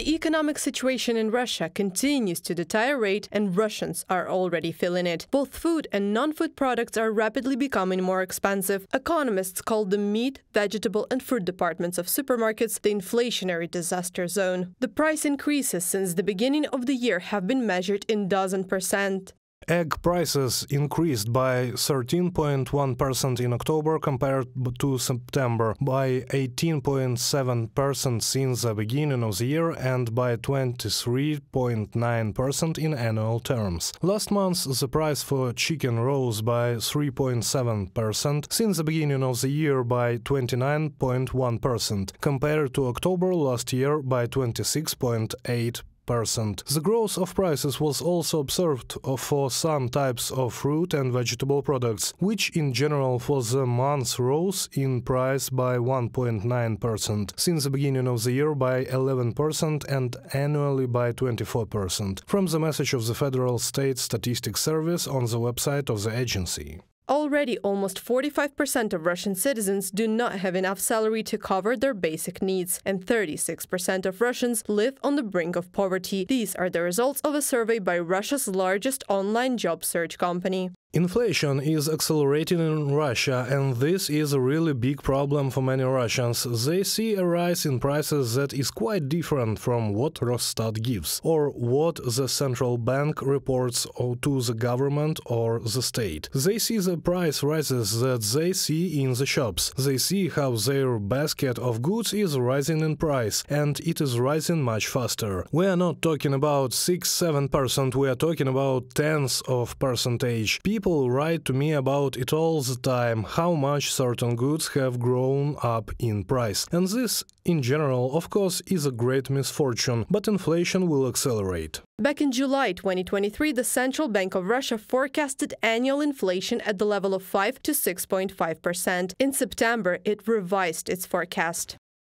The economic situation in Russia continues to deteriorate, and Russians are already feeling it. Both food and non-food products are rapidly becoming more expensive. Economists call the meat, vegetable and fruit departments of supermarkets the inflationary disaster zone. The price increases since the beginning of the year have been measured in dozen %. Egg prices increased by 13.1% in October compared to September, by 18.7% since the beginning of the year, and by 23.9% in annual terms. Last month, the price for chicken rose by 3.7%, since the beginning of the year by 29.1%, compared to October last year by 26.8%. The growth of prices was also observed for some types of fruit and vegetable products, which in general for the month rose in price by 1.9%, since the beginning of the year by 11% and annually by 24%, from the message of the Federal State Statistics Service on the website of the agency. Already, almost 45% of Russian citizens do not have enough salary to cover their basic needs, and 36% of Russians live on the brink of poverty. These are the results of a survey by Russia's largest online job search company. Inflation is accelerating in Russia, and this is a really big problem for many Russians. They see a rise in prices that is quite different from what Rosstat gives, or what the central bank reports to the government or the state. They see the price rises that they see in the shops. They see how their basket of goods is rising in price, and it is rising much faster. We are not talking about 6–7%, we are talking about tenths of percentage. People write to me about it all the time, how much certain goods have grown up in price. And this, in general, of course, is a great misfortune, but inflation will accelerate. Back in July 2023, the Central Bank of Russia forecasted annual inflation at the level of 5 to 6.5%. In September, it revised its forecast.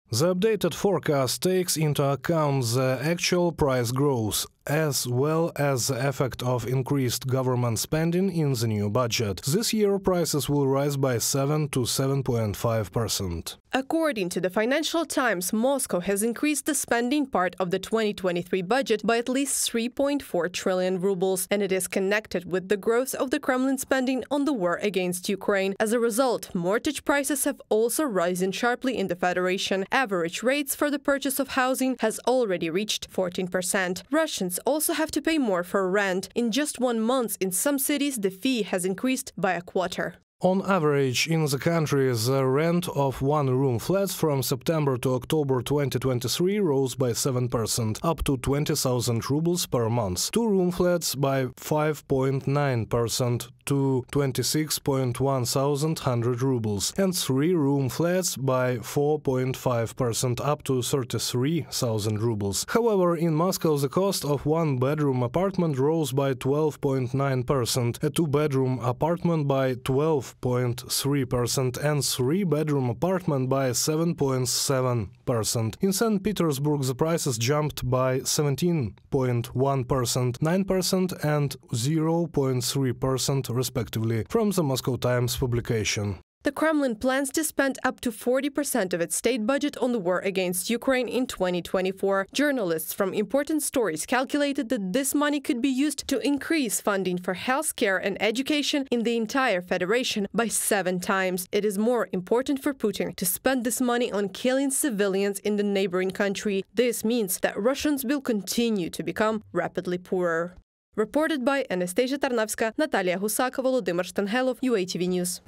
The updated forecast takes into account the actual price growth, as well as the effect of increased government spending in the new budget. This year, prices will rise by 7 to 7.5%. According to the Financial Times, Moscow has increased the spending part of the 2023 budget by at least 3.4 trillion rubles, and it is connected with the growth of the Kremlin spending on the war against Ukraine. As a result, mortgage prices have also risen sharply in the Federation. Average rates for the purchase of housing has already reached 14%. Russians also have to pay more for rent. In just 1 month, in some cities, the fee has increased by a quarter. On average, in the country, the rent of one-room flats from September to October 2023 rose by 7%, up to 20,000 rubles per month. Two-room flats by 5.9% to 26,100 rubles, and three-room flats by 4.5% up to 33,000 rubles. However, in Moscow, the cost of one-bedroom apartment rose by 12.9%, a two-bedroom apartment by 12.3%, and three-bedroom apartment by 7.7%. In St. Petersburg, the prices jumped by 17.1%, 9% and 0.3% respectively, from the Moscow Times publication. The Kremlin plans to spend up to 40% of its state budget on the war against Ukraine in 2024. Journalists from Important Stories calculated that this money could be used to increase funding for healthcare and education in the entire federation by 7 times. It is more important for Putin to spend this money on killing civilians in the neighboring country. This means that Russians will continue to become rapidly poorer. Reported by Anastasia Tarnavska, Natalia Husak, Volodymyr Shtanhelov, UATV News.